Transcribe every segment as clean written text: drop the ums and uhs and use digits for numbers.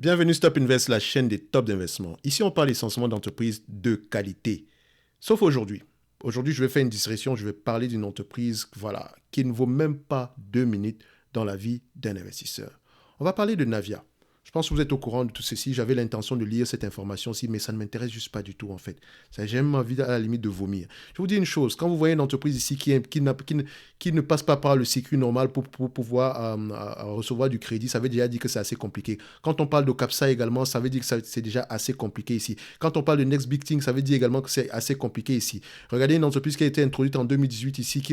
Bienvenue Stop Invest, la chaîne des tops d'investissement. Ici, on parle essentiellement d'entreprises de qualité. Sauf aujourd'hui. Aujourd'hui, je vais faire une discrétion, je vais parler d'une entreprise qui ne vaut même pas 2 minutes dans la vie d'un investisseur. On va parler de Navia. Je pense que vous êtes au courant de tout ceci. J'avais l'intention de lire cette information-ci, mais ça ne m'intéresse juste pas du tout, en fait. J'ai même envie, à la limite, de vomir. Je vous dis une chose. Quand vous voyez une entreprise ici qui ne passe pas par le circuit normal pour pouvoir recevoir du crédit, ça veut déjà dire que c'est assez compliqué. Quand on parle de CAPSA également, ça veut dire que c'est déjà assez compliqué ici. Quand on parle de Next Big Thing, ça veut dire également que c'est assez compliqué ici. Regardez une entreprise qui a été introduite en 2018 ici, qui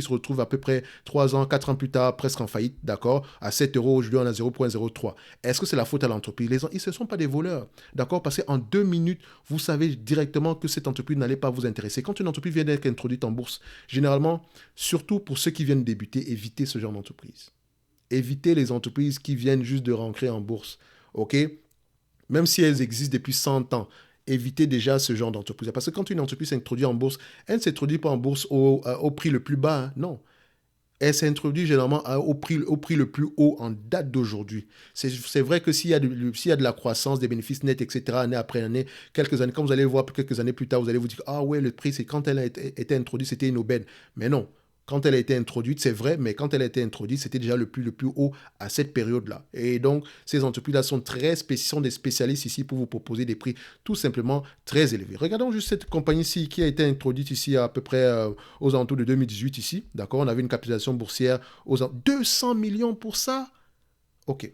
se retrouve à peu près 3 ans, 4 ans plus tard, presque en faillite, d'accord, à 7 euros, aujourd'hui on a 0,03. Est-ce que c'est la faute à l'entreprise? Ils ne sont pas des voleurs, d'accord, parce qu'en 2 minutes, vous savez directement que cette entreprise n'allait pas vous intéresser. Quand une entreprise vient d'être introduite en bourse, généralement, surtout pour ceux qui viennent débuter, évitez ce genre d'entreprise. Évitez les entreprises qui viennent juste de rentrer en bourse, ok? Même si elles existent depuis 100 ans, évitez déjà ce genre d'entreprise. Parce que quand une entreprise s'introduit en bourse, elle ne s'introduit pas en bourse au prix le plus bas, hein, non. Elle s'introduit généralement au prix le plus haut en date d'aujourd'hui. C'est vrai que s'il y a de la croissance, des bénéfices nets, etc., année après année, quelques années, quand vous allez le voir quelques années plus tard, vous allez vous dire, ah ouais, le prix, c'est quand elle a été introduite, c'était une aubaine. Mais non. Quand elle a été introduite, c'est vrai, mais quand elle a été introduite, c'était déjà le plus haut à cette période-là. Et donc, ces entreprises-là sont des spécialistes ici pour vous proposer des prix tout simplement très élevés. Regardons juste cette compagnie-ci qui a été introduite ici à peu près aux alentours de 2018 ici. D'accord, on avait une capitalisation boursière aux 200 millions pour ça. Ok.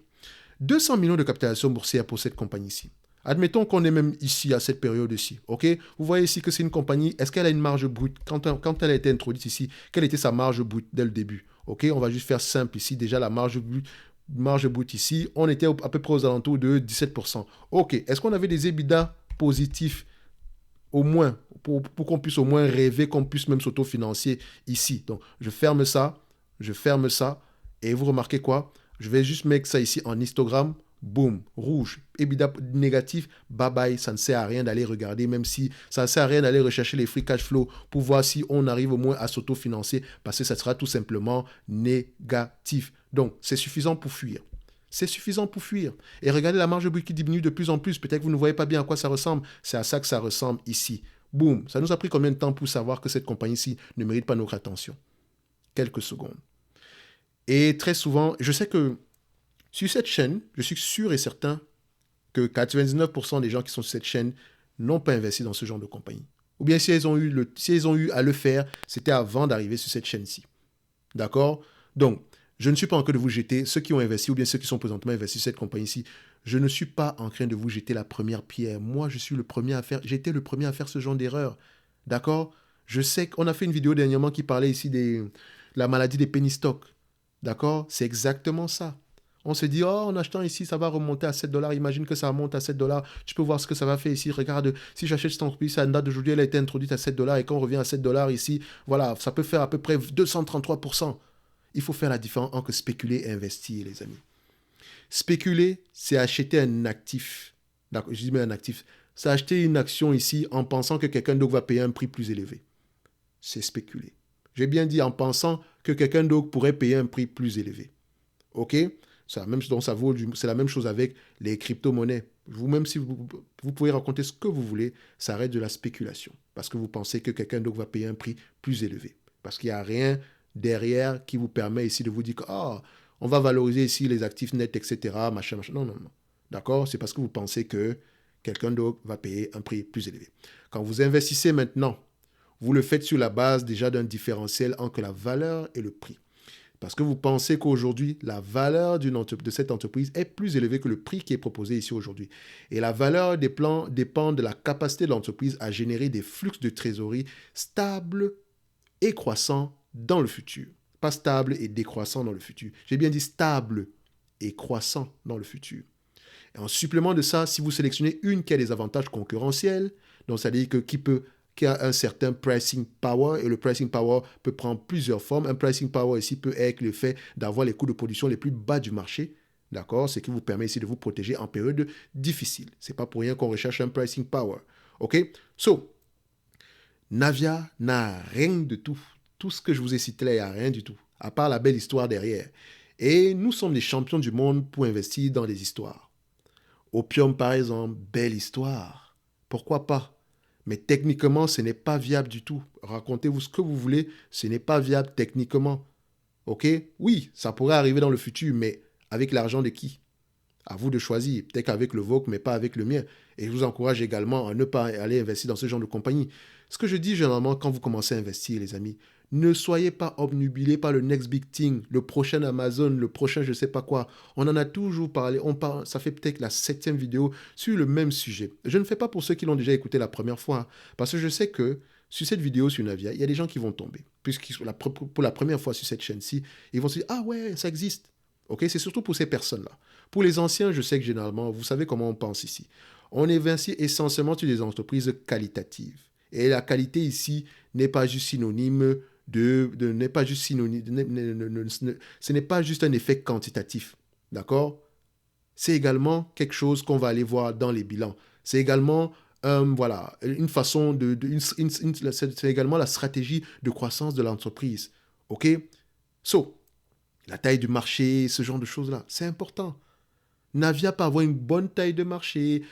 200 millions de capitalisation boursière pour cette compagnie-ci. Admettons qu'on est même ici à cette période-ci, ok? Vous voyez ici que c'est une compagnie, est-ce qu'elle a une marge brute? Quand elle a été introduite ici, quelle était sa marge brute dès le début? Ok, on va juste faire simple ici. Déjà, la marge brute ici, on était à peu près aux alentours de 17%. Ok, est-ce qu'on avait des EBITDA positifs au moins, pour qu'on puisse au moins rêver, qu'on puisse même s'autofinancer ici? Donc, je ferme ça, et vous remarquez quoi? Je vais juste mettre ça ici en histogramme. Boum, rouge, EBITDA négatif, bye bye, ça ne sert à rien d'aller regarder, même si ça ne sert à rien d'aller rechercher les free cash flow pour voir si on arrive au moins à s'autofinancer, parce que ça sera tout simplement négatif. Donc, c'est suffisant pour fuir. C'est suffisant pour fuir. Et regardez la marge brute qui diminue de plus en plus. Peut-être que vous ne voyez pas bien à quoi ça ressemble. C'est à ça que ça ressemble ici. Boum, ça nous a pris combien de temps pour savoir que cette compagnie-ci ne mérite pas notre attention? Quelques secondes. Et très souvent, je sais que sur cette chaîne, je suis sûr et certain que 99% des gens qui sont sur cette chaîne n'ont pas investi dans ce genre de compagnie. Ou bien si elles ont eu à le faire, c'était avant d'arriver sur cette chaîne-ci. D'accord? Donc, je ne suis pas en train de vous jeter, ceux qui ont investi ou bien ceux qui sont présentement investis sur cette compagnie-ci, je ne suis pas en train de vous jeter la première pierre. Moi, j'ai été le premier à faire ce genre d'erreur. D'accord? Je sais qu'on a fait une vidéo dernièrement qui parlait ici de la maladie des penny stocks. D'accord? C'est exactement ça. On se dit, oh, en achetant ici, ça va remonter à 7 dollars. Imagine que ça remonte à 7 dollars. Tu peux voir ce que ça va faire ici. Regarde, si j'achète cette entreprise, à date d'aujourd'hui, elle a été introduite à 7 dollars. Et quand on revient à 7 dollars ici, voilà, ça peut faire à peu près 233%. Il faut faire la différence entre spéculer et investir, les amis. Spéculer, c'est acheter un actif. D'accord, je dis bien un actif. C'est acheter une action ici en pensant que quelqu'un d'autre va payer un prix plus élevé. C'est spéculer. J'ai bien dit en pensant que quelqu'un d'autre pourrait payer un prix plus élevé. OK? C'est la même, donc c'est la même chose avec les crypto-monnaies. Vous-même, si vous pouvez raconter ce que vous voulez, ça reste de la spéculation. Parce que vous pensez que quelqu'un d'autre va payer un prix plus élevé. Parce qu'il n'y a rien derrière qui vous permet ici de vous dire que on va valoriser ici les actifs nets, etc. Machin, machin. Non, non, non. D'accord? C'est parce que vous pensez que quelqu'un d'autre va payer un prix plus élevé. Quand vous investissez maintenant, vous le faites sur la base déjà d'un différentiel entre la valeur et le prix. Parce que vous pensez qu'aujourd'hui, la valeur de cette entreprise est plus élevée que le prix qui est proposé ici aujourd'hui. Et la valeur des plans dépend de la capacité de l'entreprise à générer des flux de trésorerie stables et croissants dans le futur. Pas stable et décroissant dans le futur. J'ai bien dit stable et croissant dans le futur. Et en supplément de ça, si vous sélectionnez une qui a des avantages concurrentiels, donc c'est-à-dire qui a un certain pricing power, et le pricing power peut prendre plusieurs formes. Un pricing power ici peut être le fait d'avoir les coûts de production les plus bas du marché, d'accord? Ce qui vous permet ici de vous protéger en période difficile. C'est pas pour rien qu'on recherche un pricing power, ok? So, Navia n'a rien de tout. Tout ce que je vous ai cité là, il n'y a rien du tout, à part la belle histoire derrière. Et nous sommes les champions du monde pour investir dans des histoires. Opium, par exemple, belle histoire. Pourquoi pas? Mais techniquement, ce n'est pas viable du tout. Racontez-vous ce que vous voulez, ce n'est pas viable techniquement. OK? Oui, ça pourrait arriver dans le futur, mais avec l'argent de qui? À vous de choisir. Peut-être qu'avec le vôtre, mais pas avec le mien. Et je vous encourage également à ne pas aller investir dans ce genre de compagnie. Ce que je dis généralement quand vous commencez à investir, les amis, ne soyez pas obnubilés par le next big thing, le prochain Amazon, le prochain je ne sais pas quoi. On en a toujours parlé. Ça fait peut-être la 7e vidéo sur le même sujet. Je ne fais pas pour ceux qui l'ont déjà écouté la première fois, hein, parce que je sais que sur cette vidéo sur Navia, il y a des gens qui vont tomber. Pour la première fois sur cette chaîne-ci, ils vont se dire, ah ouais, ça existe. Ok, c'est surtout pour ces personnes-là. Pour les anciens, je sais que généralement, vous savez comment on pense ici. On investit essentiellement sur des entreprises qualitatives. Et la qualité ici n'est pas juste synonyme n'est pas juste synonyme, ce n'est pas juste un effet quantitatif. D'accord? C'est également quelque chose qu'on va aller voir dans les bilans. C'est également voilà, une façon c'est également la stratégie de croissance de l'entreprise. OK? So, la taille du marché, ce genre de choses-là, c'est important. Navia peut avoir une bonne taille de marché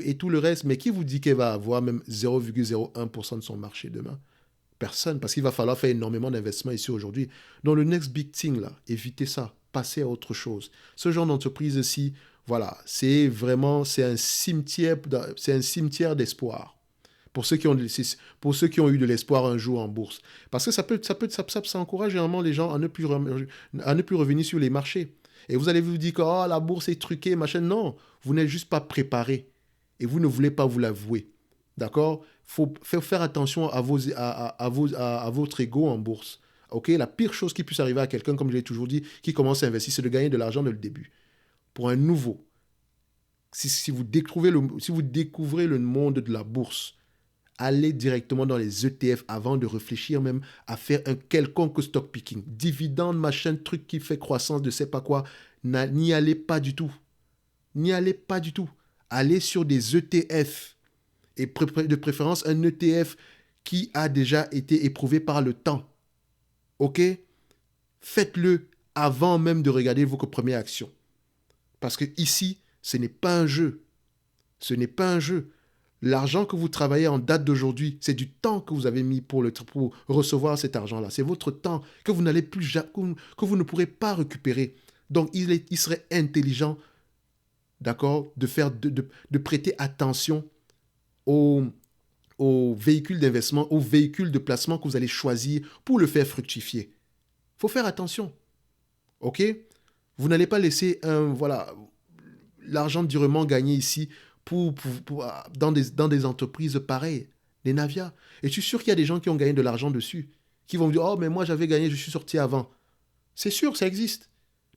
et tout le reste, mais qui vous dit qu'elle va avoir même 0,01% de son marché demain? Personne, parce qu'il va falloir faire énormément d'investissements ici aujourd'hui. Dans le next big thing, là, évitez ça, passez à autre chose. Ce genre d'entreprise-ci, voilà, c'est un cimetière d'espoir. Pour ceux qui ont eu de l'espoir un jour en bourse. Parce que ça encourage généralement les gens à ne plus revenir sur les marchés. Et vous allez vous dire que oh, la bourse est truquée, machin. Non, vous n'êtes juste pas préparé. Et vous ne voulez pas vous l'avouer. D'accord? Il faut faire attention à votre ego en bourse. Ok? La pire chose qui puisse arriver à quelqu'un, comme je l'ai toujours dit, qui commence à investir, c'est de gagner de l'argent dès le début. Pour un nouveau, si vous découvrez le monde de la bourse, allez directement dans les ETF avant de réfléchir même à faire un quelconque stock picking. Dividende, machin, truc qui fait croissance de sais pas quoi. N'y allez pas du tout. N'y allez pas du tout. Allez sur des ETF. Et de préférence un ETF qui a déjà été éprouvé par le temps. OK? Faites-le avant même de regarder vos premières actions. Parce que ici, ce n'est pas un jeu. Ce n'est pas un jeu. L'argent que vous travaillez en date d'aujourd'hui, c'est du temps que vous avez mis pour recevoir cet argent-là. C'est votre temps que vous n'allez plus que vous ne pourrez pas récupérer. Donc, il serait intelligent, d'accord, de prêter attention aux véhicules d'investissement, aux véhicules de placement que vous allez choisir pour le faire fructifier. Il faut faire attention. OK? Vous n'allez pas laisser l'argent durement gagné ici dans des entreprises pareilles, des Navia. Et je suis sûr qu'il y a des gens qui ont gagné de l'argent dessus, qui vont me dire, oh, mais moi j'avais gagné, je suis sorti avant. C'est sûr, ça existe.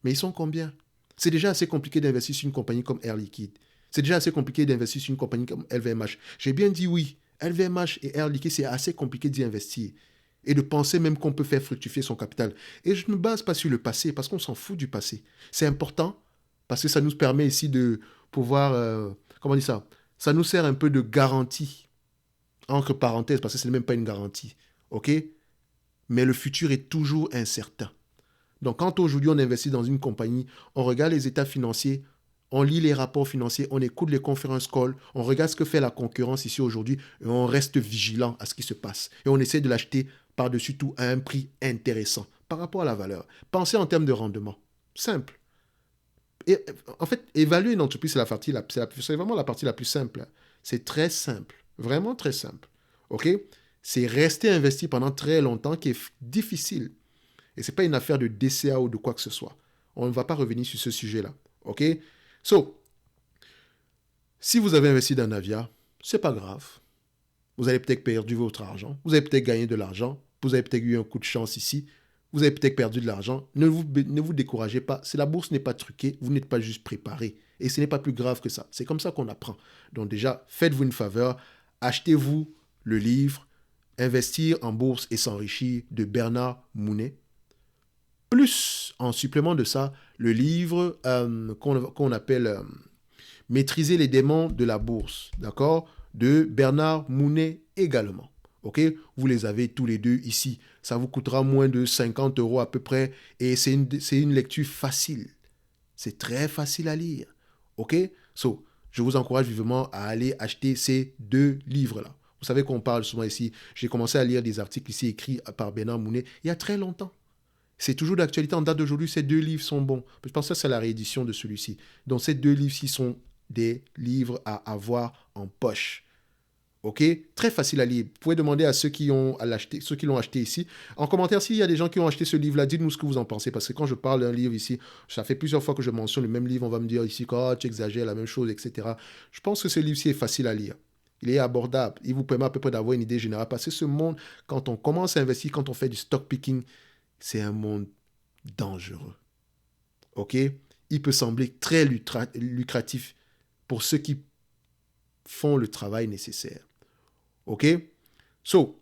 Mais ils sont combien? C'est déjà assez compliqué d'investir sur une compagnie comme Air Liquide. C'est déjà assez compliqué d'investir sur une compagnie comme LVMH. J'ai bien dit oui. LVMH et Air Liquide, c'est assez compliqué d'y investir. Et de penser même qu'on peut faire fructifier son capital. Et je ne me base pas sur le passé, parce qu'on s'en fout du passé. C'est important, parce que ça nous permet ici de pouvoir... comment on dit ça? Ça nous sert un peu de garantie. Entre parenthèses, parce que ce n'est même pas une garantie. OK? Mais le futur est toujours incertain. Donc, quand aujourd'hui on investit dans une compagnie, on regarde les états financiers, on lit les rapports financiers, on écoute les conférences calls, on regarde ce que fait la concurrence ici aujourd'hui et on reste vigilant à ce qui se passe. Et on essaie de l'acheter par-dessus tout à un prix intéressant par rapport à la valeur. Pensez en termes de rendement. Simple. Et, en fait, évaluer une entreprise, c'est vraiment la partie la plus simple. C'est très simple. Vraiment très simple. OK? C'est rester investi pendant très longtemps qui est difficile. Et ce n'est pas une affaire de DCA ou de quoi que ce soit. On ne va pas revenir sur ce sujet-là. OK? So, si vous avez investi dans Navia, ce n'est pas grave. Vous avez peut-être perdu votre argent. Vous avez peut-être gagné de l'argent. Vous avez peut-être eu un coup de chance ici. Vous avez peut-être perdu de l'argent. Ne vous découragez pas. La bourse n'est pas truquée. Vous n'êtes pas juste préparé. Et ce n'est pas plus grave que ça. C'est comme ça qu'on apprend. Donc déjà, faites-vous une faveur. Achetez-vous le livre « Investir en bourse et s'enrichir » de Bernard Mounet. Plus, en supplément de ça, le livre qu'on appelle Maîtriser les démons de la bourse, d'accord, de Bernard Mounet également. Ok, vous les avez tous les deux ici. Ça vous coûtera moins de 50 € à peu près et c'est une lecture facile. C'est très facile à lire. Ok, so, je vous encourage vivement à aller acheter ces 2 livres-là. Vous savez qu'on parle souvent ici. J'ai commencé à lire des articles ici écrits par Bernard Mounet il y a très longtemps. C'est toujours d'actualité. En date d'aujourd'hui, ces 2 livres sont bons. Je pense que c'est la réédition de celui-ci. Donc, ces 2 livres-ci sont des livres à avoir en poche. OK? Très facile à lire. Vous pouvez demander à ceux qui l'ont acheté ici. En commentaire, s'il y a des gens qui ont acheté ce livre-là, dites-nous ce que vous en pensez. Parce que quand je parle d'un livre ici, ça fait plusieurs fois que je mentionne le même livre. On va me dire ici que tu exagères la même chose, etc. Je pense que ce livre-ci est facile à lire. Il est abordable. Il vous permet à peu près d'avoir une idée générale. Parce que ce monde, quand on commence à investir, quand on fait du stock picking, c'est un monde dangereux. OK? Il peut sembler très lucratif pour ceux qui font le travail nécessaire. OK? So,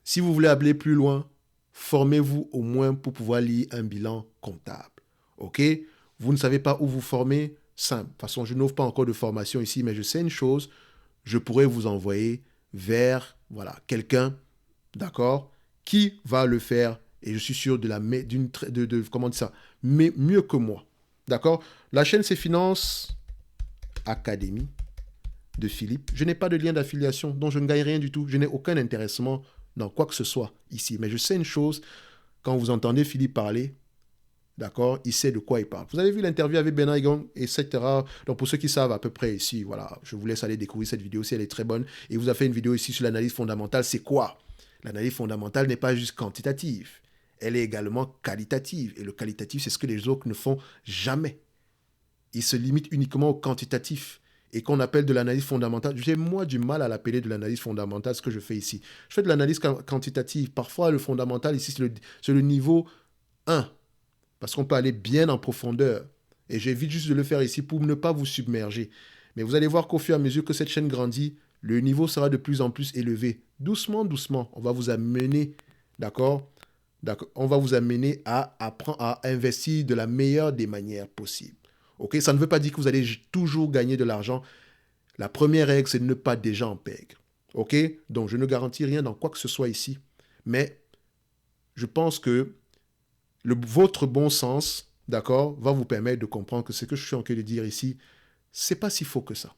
si vous voulez aller plus loin, formez-vous au moins pour pouvoir lire un bilan comptable. OK? Vous ne savez pas où vous former? Simple. De toute façon, je n'offre pas encore de formation ici, mais je sais une chose, je pourrais vous envoyer vers quelqu'un, d'accord, qui va le faire, et je suis sûr comment dire ça, mais mieux que moi. D'accord? La chaîne, c'est Finance Academy de Philippe. Je n'ai pas de lien d'affiliation, donc je ne gagne rien du tout. Je n'ai aucun intéressement dans quoi que ce soit ici. Mais je sais une chose, quand vous entendez Philippe parler, d'accord, il sait de quoi il parle. Vous avez vu l'interview avec Bernard Hinault, etc. Donc pour ceux qui savent à peu près ici, voilà, je vous laisse aller découvrir cette vidéo si elle est très bonne. Et vous avez fait une vidéo ici sur l'analyse fondamentale. C'est quoi? L'analyse fondamentale n'est pas juste quantitative. Elle est également qualitative. Et le qualitatif, c'est ce que les autres ne font jamais. Ils se limitent uniquement au quantitatif. Et qu'on appelle de l'analyse fondamentale. J'ai moi du mal à l'appeler de l'analyse fondamentale, ce que je fais ici. Je fais de l'analyse quantitative. Parfois, le fondamental, ici, c'est le niveau 1. Parce qu'on peut aller bien en profondeur. Et j'évite juste de le faire ici pour ne pas vous submerger. Mais vous allez voir qu'au fur et à mesure que cette chaîne grandit, le niveau sera de plus en plus élevé. Doucement, doucement, on va vous amener, d'accord? On va vous amener à apprendre à investir de la meilleure des manières possibles. OK? Ça ne veut pas dire que vous allez toujours gagner de l'argent. La première règle, c'est de ne pas déjà en perdre. OK? Donc, je ne garantis rien dans quoi que ce soit ici. Mais je pense que votre bon sens, d'accord, va vous permettre de comprendre que ce que je suis en train de dire ici, c'est pas si faux que ça.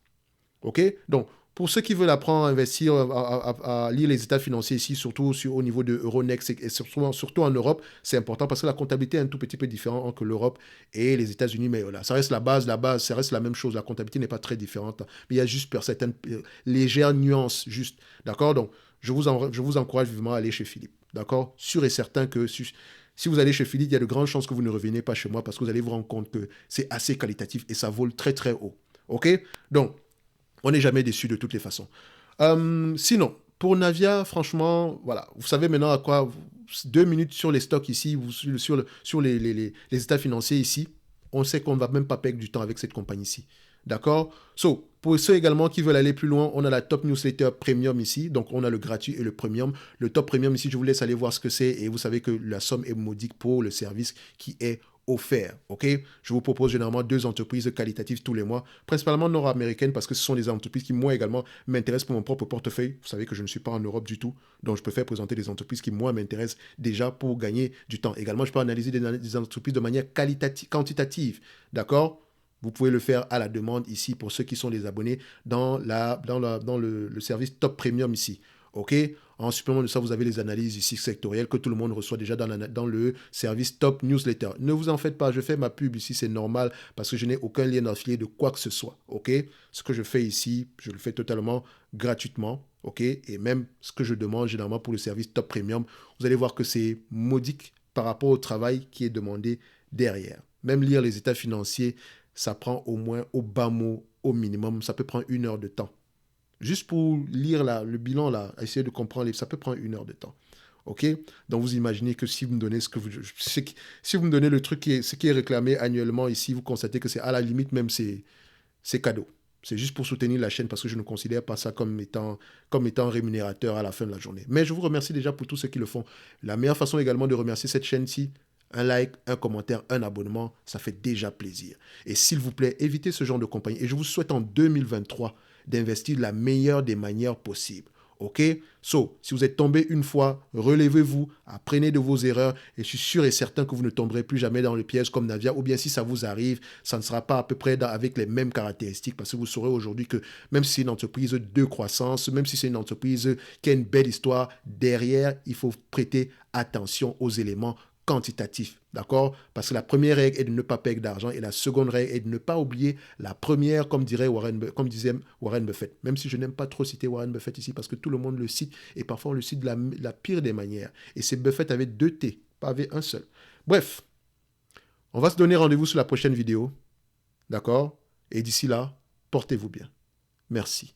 OK? Donc, pour ceux qui veulent apprendre à investir, à lire les états financiers ici, surtout au niveau de Euronext et surtout en Europe, c'est important parce que la comptabilité est un tout petit peu différente entre l'Europe et les États-Unis. Mais voilà, ça reste la base, ça reste la même chose. La comptabilité n'est pas très différente. Mais il y a juste certaines légères nuances, juste. D'accord? Donc, je vous encourage vivement à aller chez Philippe. D'accord? Sûr et certain que si vous allez chez Philippe, il y a de grandes chances que vous ne reveniez pas chez moi parce que vous allez vous rendre compte que c'est assez qualitatif et ça vole très très haut. OK? Donc, on n'est jamais déçu de toutes les façons. Sinon, pour Navia, franchement, voilà, vous savez maintenant à quoi 2 minutes sur les stocks ici, sur les états financiers ici, on sait qu'on ne va même pas perdre du temps avec cette compagnie ici. D'accord? So, pour ceux également qui veulent aller plus loin, on a la Top Newsletter Premium ici. Donc, on a le gratuit et le Premium. Le Top Premium ici, je vous laisse aller voir ce que c'est. Et vous savez que la somme est modique pour le service qui est offert. OK? Je vous propose généralement 2 entreprises qualitatives tous les mois, principalement nord-américaines parce que ce sont des entreprises qui, moi également, m'intéressent pour mon propre portefeuille. Vous savez que je ne suis pas en Europe du tout, donc je peux faire présenter des entreprises qui, moi, m'intéressent déjà pour gagner du temps. Également, je peux analyser des entreprises de manière quantitative. D'accord? Vous pouvez le faire à la demande ici pour ceux qui sont des abonnés dans le service Top Premium ici. OK? En supplément de ça, vous avez les analyses ici sectorielles que tout le monde reçoit déjà dans le service Top Newsletter. Ne vous en faites pas, je fais ma pub ici, c'est normal parce que je n'ai aucun lien affilié de quoi que ce soit. OK? Ce que je fais ici, je le fais totalement gratuitement. OK? Et même ce que je demande généralement pour le service Top Premium, vous allez voir que c'est modique par rapport au travail qui est demandé derrière. Même lire les états financiers, ça prend au moins au bas mot, au minimum, ça peut prendre 1 heure de temps. Juste pour lire le bilan, là, essayer de comprendre, ça peut prendre 1 heure de temps. OK? Donc, vous imaginez que si vous me donnez si vous me donnez ce qui est réclamé annuellement ici, vous constatez que c'est à la limite, même c'est cadeau. C'est juste pour soutenir la chaîne parce que je ne considère pas ça comme étant rémunérateur à la fin de la journée. Mais je vous remercie déjà pour tous ceux qui le font. La meilleure façon également de remercier cette chaîne-ci, un like, un commentaire, un abonnement, ça fait déjà plaisir. Et s'il vous plaît, évitez ce genre de compagnie. Et je vous souhaite en 2023 d'investir de la meilleure des manières possibles. OK? So, si vous êtes tombé une fois, relevez-vous, apprenez de vos erreurs et je suis sûr et certain que vous ne tomberez plus jamais dans le piège comme Navia, ou bien si ça vous arrive, ça ne sera pas à peu près avec les mêmes caractéristiques parce que vous saurez aujourd'hui que même si c'est une entreprise de croissance, même si c'est une entreprise qui a une belle histoire, derrière, il faut prêter attention aux éléments quantitatif, d'accord? Parce que la première règle est de ne pas perdre d'argent et la seconde règle est de ne pas oublier la première, comme disait Warren Buffett. Même si je n'aime pas trop citer Warren Buffett ici parce que tout le monde le cite et parfois on le cite de la pire des manières. Et c'est Buffett avec 2 T, pas avec un seul. Bref, on va se donner rendez-vous sur la prochaine vidéo, d'accord? Et d'ici là, portez-vous bien. Merci.